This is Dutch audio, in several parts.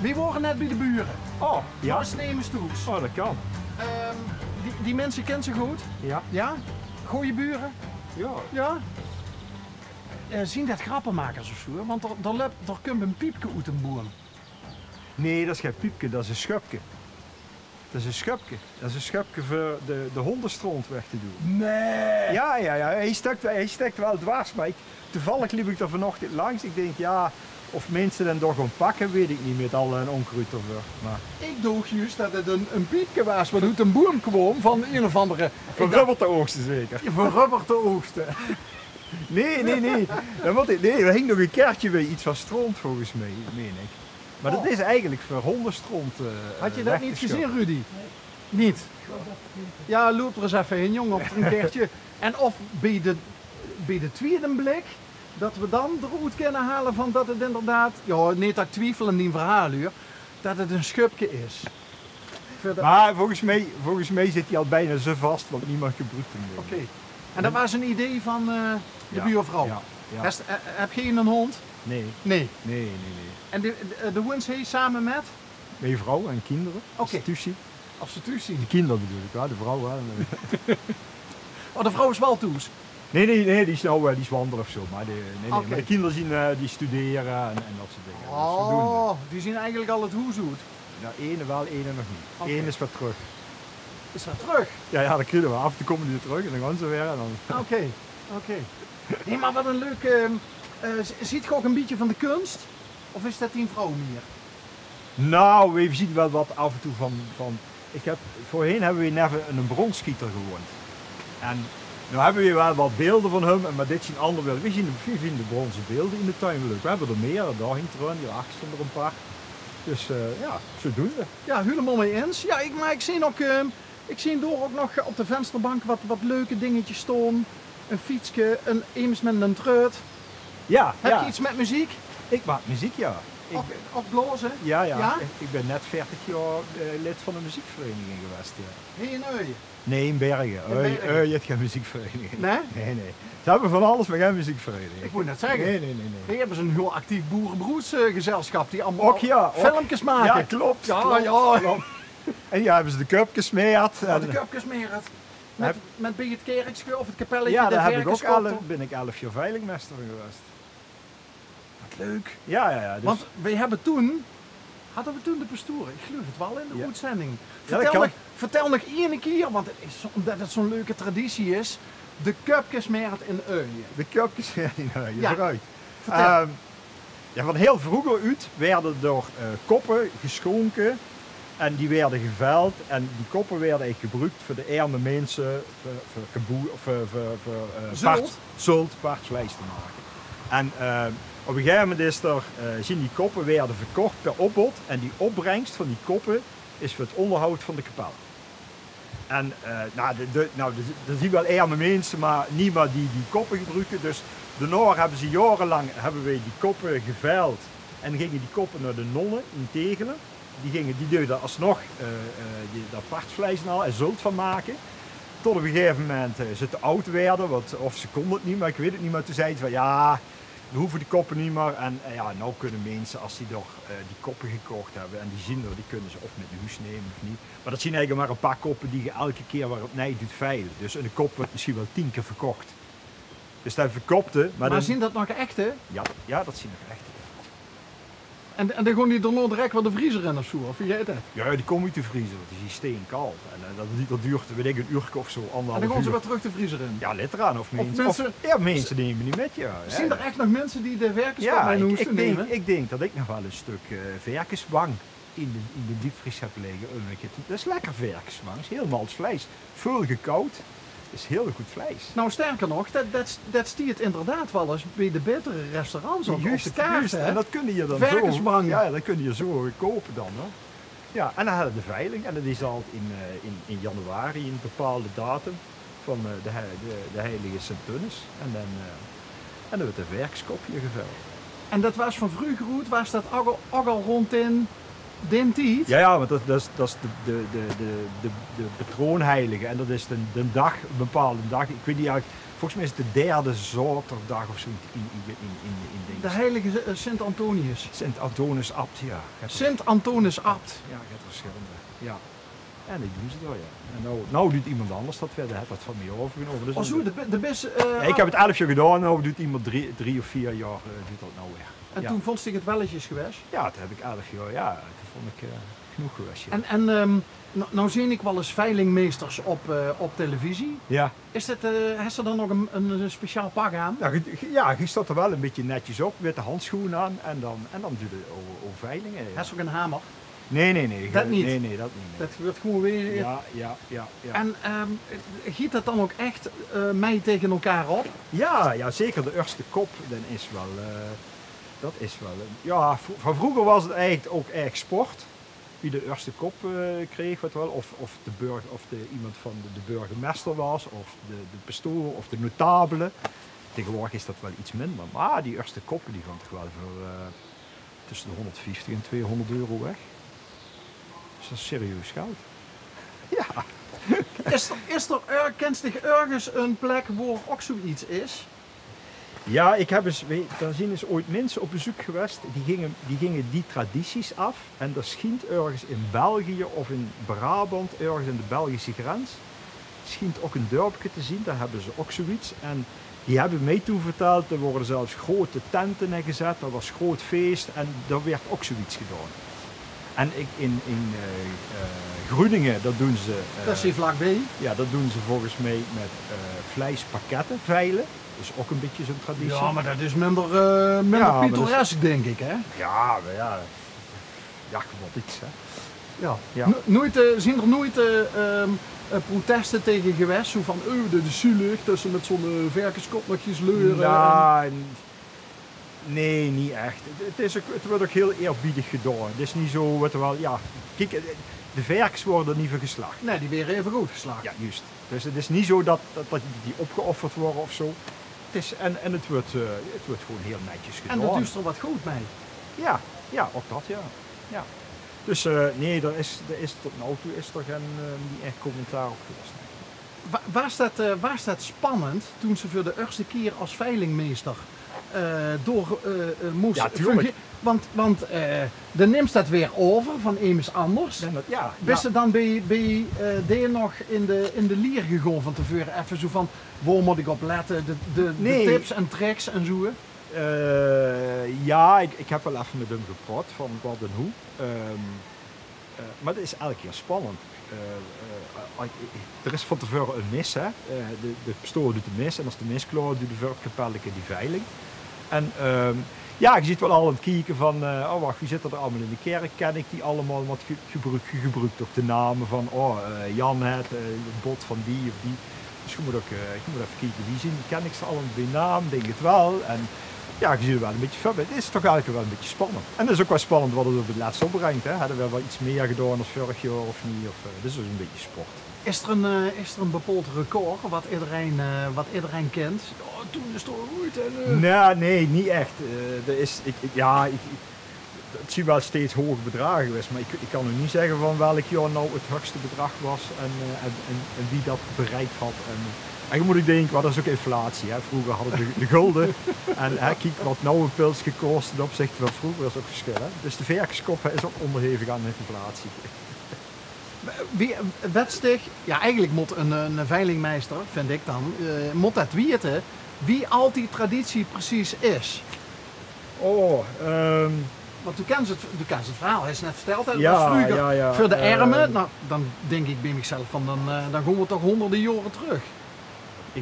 We waren net bij de buren. Oh, ja. Dat is Nemestoes. Oh, dat kan. Die mensen kennen ze goed? Ja. Ja? Goeie buren? Ja. Ja? Zien dat grappenmakers of zo? Want er komt een piepje uit een boom. Nee, dat is geen piepje, dat is een schupje. Dat is een schupje. Dat is een schupje voor de hondenstront weg te doen. Nee! Ja. Hij stekt wel dwars, maar toevallig liep ik er vanochtend langs. Ik denk, ja, of mensen dan toch gaan pakken, weet ik niet, met al een onkruid ervoor. Maar... Ik dacht juist dat het een piepje was, wat uit een boom kwam van een of andere... Voor rubber te oogsten zeker. Voor rubber te oogsten. Nee. Er hing nog een kaartje bij iets van stront volgens mij, meen ik. Maar dat is eigenlijk voor hondenstront. Had je dat niet gezien, Rudy? Nee. Niet? Ja, loop er eens even in, jongen, op een keertje. En of bij de tweede blik, dat we dan eruit kunnen halen van dat het inderdaad, ja, niet dat ik twijfel in die verhaluur, dat het een schupje is. Maar volgens mij zit hij al bijna zo vast, want niemand gebruikt hem meer. Oké. En dat was een idee van de buurvrouw? Ja. Heb je een hond? Nee. Nee. Nee. En de hond heet samen met? Mijn vrouw en kinderen. Institutie. Institutie. De kinderen bedoel ik, de vrouw. Oh, de vrouw is wel toes? Nee, die is wandelen of zo. Maar maar de kinderen die studeren en dat soort dingen. Oh, dus die zien eigenlijk al het hoes uit. Ja, ene wel, ene nog niet. Okay. Eén is wat terug. Is wat terug? Ja, dat kunnen we. Af en toe komen die weer terug en dan gaan ze weer. Oké. Nee, maar wat een leuk... ziet je ook een beetje van de kunst? Of is dat die vrouw meer? Nou, we zien wel wat af en toe van... Voorheen hebben we net een bronschieter gewoond. En nu hebben we wel wat beelden van hem, maar dit zien andere beelden. We zien de bronzen beelden in de tuin leuk. We hebben er meer, daar hing er een, hierachter stonden er een paar. Dus ja, zo doen we. Ja, helemaal mee eens. Ja, maar ik zie ook... Ik zie door ook nog op de vensterbank wat leuke dingetjes staan. Een fietsje, eens met een treut. Ja. Heb je iets met muziek? Ik maak muziek, ja. Ook blazen? Ja. Ik ben net 40 jaar lid van een muziekvereniging geweest. Ja. Hier in Uijen? Nee, in Bergen. Je hebt geen muziekvereniging. Nee? Nee. Ze hebben van alles, maar geen muziekvereniging. Ik moet net zeggen. Nee. Die hebben ze een heel actief boerenbroedsgezelschap die allemaal filmpjes maken. Ja, klopt. Klopt. En ja, hebben ze de cupjes smeerd. De cupjes smeerd. Met bij het kerkje of het kapelletje. Ja, daar ben ik 11 jaar veilingmeester geweest. Wat leuk. Ja. Dus... Want hadden we toen de pastoor? Ik geloof het wel in de uitzending. Vertel nog één keer, want omdat het zo'n leuke traditie is. De cupjes smeerd in Uijen. De cupjes smeerd in Uijen, vooruit. Vertel. Van heel vroeger uit werden er koppen geschonken. En die werden geveld en die koppen werden eigenlijk gebruikt voor de arme mensen, voor paardvlees te maken. En op een gegeven moment zijn die koppen werden verkocht per opbod en die opbrengst van die koppen is voor het onderhoud van de kapel. En er zien wel arme mensen, maar niemand die koppen gebruiken. Dus daarna hebben ze jarenlang die koppen geveild en gingen die koppen naar de nonnen in Tegelen. Die deden alsnog dat paardvlees en zult van maken. Tot op een gegeven moment ze te oud werden, of ze konden het niet, maar ik weet het niet. Maar toen zeiden ze van ja, we hoeven die koppen niet meer. En nou kunnen mensen, als die toch die koppen gekocht hebben en die zien er, die kunnen ze of met huis nemen of niet. Maar dat zien eigenlijk maar een paar koppen die je elke keer weer opnieuw doet veilen. Dus een kop wordt misschien wel 10 keer verkocht. Dus dat verkopte. Maar zien dat nog echt, hè? Ja, dat zien nog echt. En dan gewoon die er nog direct wat de vriezer in of zo, of wie jij het? Ja, die komen uit de vriezer, want die is steenkoud. En dat duurt, weet ik, een uur of zo, anderhalf uur. En dan gaan ze weer terug de vriezer in? Ja, let eraan. Of mensen nemen die met je. Zien er echt nog mensen die de werkerswang bij huis nemen? Ik denk dat ik nog wel een stuk werkerswang in de diepvries heb liggen. Dat is lekker werkerswang, is heel mals vlees. Veel gekoud. Is heel goed vlees. Nou, sterker nog, dat stiert inderdaad wel eens bij de betere restaurants op de kaart. En dat kun je dan Werkerswang. dat kun je zo kopen dan. Hoor. Ja, en dan hadden we de veiling. En dat is altijd in januari, een bepaalde datum van de heilige Sint-Tunis. En dan wordt een werkskopje geveld. En dat was van vroeger uit, was dat ook al rond in Dentiet? Ja, want dat is de patroonheilige. En dat is de dag, een bepaalde dag. Ik weet niet eigenlijk, volgens mij is het de derde zaterdag of zo in De heilige Sint Antonius. Sint Antonius Abt, ja. Sint Antonius Abt. Ja, je hebt verschillende. Ja. En die doen ze daar, ja. En nou doet iemand anders dat verder. Hij heeft dat van mij overgenomen. Dus zo, de best, ja, ik heb het 11 jaar gedaan en nu doet iemand 3 of 4 jaar doet dat nou weer. En toen vond ik het welletjes geweest? Ja, toen heb ik 11 jaar, ja. Toen vond ik genoeg geweest. Ja. En nou zie ik wel eens veilingmeesters op televisie. Ja. Heeft er dan nog een speciaal pak aan? Ja, je staat er wel een beetje netjes op, met de handschoenen aan en dan doe je over veilingen. Ja. Heeft ze ook een hamer? Nee. Dat niet? Nee, dat niet. Dat gebeurt gewoon weer. Ja. En giet dat dan ook echt mij tegen elkaar op? Ja, zeker. De eerste kop, dan is wel... dat is wel... ja, van vroeger was het eigenlijk ook echt sport. Wie de eerste kop kreeg, wat wel. Of iemand van de burgemeester was, of de pastoor, of de notabelen. Tegenwoordig is dat wel iets minder. Maar die eerste koppen die gaan toch wel voor tussen de 150 en 200 euro weg. Dus dat is serieus goud. Ja. Kent zich ergens een plek waar ook zoiets is? Ja, ik heb eens, daar zijn eens ooit mensen op bezoek geweest, die gingen die tradities af. En er schijnt ergens in België of in Brabant, ergens in de Belgische grens, schijnt ook een dorpje te zien, daar hebben ze ook zoiets. En die hebben mij toen verteld, er worden zelfs grote tenten neergezet, dat was groot feest en daar werd ook zoiets gedaan. En in Groeningen, dat doen ze... dat is hier vlakbij. Ja, dat doen ze volgens mij met vleispakketten veilen. Dat is ook een beetje zo'n traditie. Ja, maar dat is minder pittoresk, denk ik, hè? Ja, maar ja. Ja, gewoon iets, hè. Ja. Zijn er nooit protesten tegen geweest? Zo van, de zielig, tussen met zo'n verkenskopjes leuren? Nou, nee, niet echt. Het wordt ook heel eerbiedig gedaan. Het is niet zo, wat wel, ja. Kijk, de verkens worden er niet voor geslacht. Nee, die werden even goed geslacht. Ja, juist. Dus het is niet zo dat die opgeofferd worden of zo. Het is, en het wordt gewoon heel netjes gedaan. En dat doet er wat goed mee. Ja, ook dat, ja. Dus nee, er is tot nu toe is er niet echt commentaar op geweest. Waar staat spannend toen ze voor de eerste keer als veilingmeester moest? Ja, tuurlijk. Want de neemt dat weer over van iemand anders. Bist je dan bij nog in de lier gegaan van tevoren even zo van waar moet ik op letten, de tips en tricks en zo? Ja, ik heb wel even met hem gepraat van wat en hoe. Maar het is elke keer spannend. Er is van tevoren een mis, hè. De pastoor doet de mis en als de mis klaar doet de verkapelleke die veiling. En ja, je ziet wel al aan het kijken van, oh wacht, wie zit er allemaal in de kerk? Ken ik die allemaal? Wat gebruikt ook de namen van, Jan het bot van die of die. Dus je moet even kijken, wie zien, ken ik ze allemaal bij naam, denk het wel. En ja, je ziet er wel een beetje van, het is toch eigenlijk wel een beetje spannend. En het is ook wel spannend wat het op het laatst opbrengt. Hè. Hadden we wel iets meer gedaan dan vorig jaar of niet? Dus dat is een beetje sport. Is er een bepaald record wat iedereen kent? Oh, toen is het goed. Nee, niet echt. Het zijn wel steeds hoge bedragen geweest, maar ik kan nu niet zeggen van welk jaar nou het hoogste bedrag was en wie dat bereikt had. En je moet ook denken, dat is ook inflatie. Hè. Vroeger hadden we de gulden en kijk wat nou een pils gekost ten opzichte van vroeger, dat is ook verschil. Hè. Dus de verkskop is ook onderhevig aan inflatie. Eigenlijk moet een veilingmeester, vind ik dan, moet dat weten wie al die traditie precies is. Want u kent het verhaal, hij is net verteld. Vroeger voor de armen, nou, dan denk ik bij mezelf van dan gaan we toch honderden jaren terug.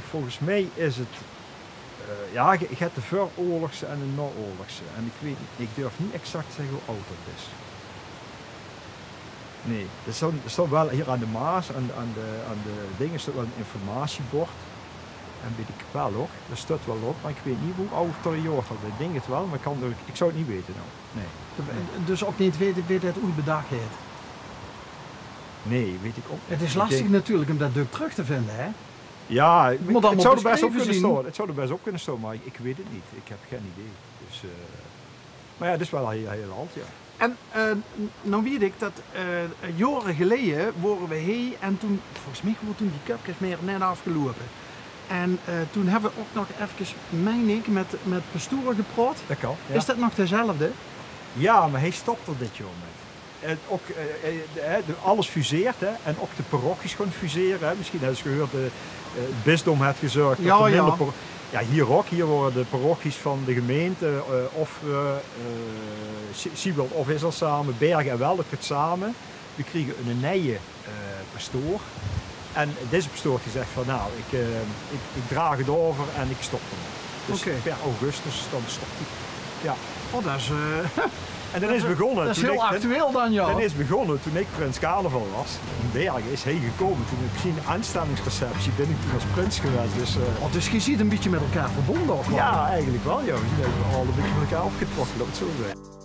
Volgens mij is het, je hebt de vooroorlogse en de naoorlogse. En ik durf niet exact zeggen hoe oud dat is. Nee, er staat wel hier aan de Maas, aan de dingen staat wel een informatiebord. En bij de kapel ook, dat staat wel op, maar ik weet niet hoe oud dat jaar had. Ik denk het wel, maar ik zou het niet weten nou. Nee. Dus ook niet weten dat hoe het bedacht heeft? Nee, weet ik ook niet. Het is lastig natuurlijk om dat duk terug te vinden, hè? Ja, het zou er best op kunnen staan. Het zou er best op kunnen staan, maar ik weet het niet. Ik heb geen idee. Dus, maar ja, het is wel heel oud, ja. En nou weet ik dat jaren geleden waren we hier en toen, volgens mij waren toen die cupjes meer net afgelopen. En toen hebben we ook nog even, meen ik, met pastoor gepraat. Dat kan. Ja. Is dat nog dezelfde? Ja, maar hij stopt er dit jaar met. Ook, alles fuseert, hè? En ook de parochies gaan fuseren. Hè? Misschien hebben ze gehoord, het bisdom heeft gezorgd dat er minder ja, hier ook. Hier worden de parochies van de gemeente, of Siebel of Israël samen, Bergen en Welk het samen. We kregen een nieuwe pastoor. En deze pastoor die zegt van nou, ik draag het over en ik stop ermee. Dus per augustus dan stopt hij. Ja. Oh, dat is... En dan is begonnen. Dat is heel actueel dan, ja. Dan is begonnen toen ik prins Carnaval was. In Bergen is hij gekomen. Toen heb ik gezien de aanstellingsreceptie ben ik toen als prins geweest. Dus, dus je ziet een beetje met elkaar verbonden ook. Ja, eigenlijk wel. Ja. We zijn al een beetje met elkaar opgetrokken, laat het zo zeggen.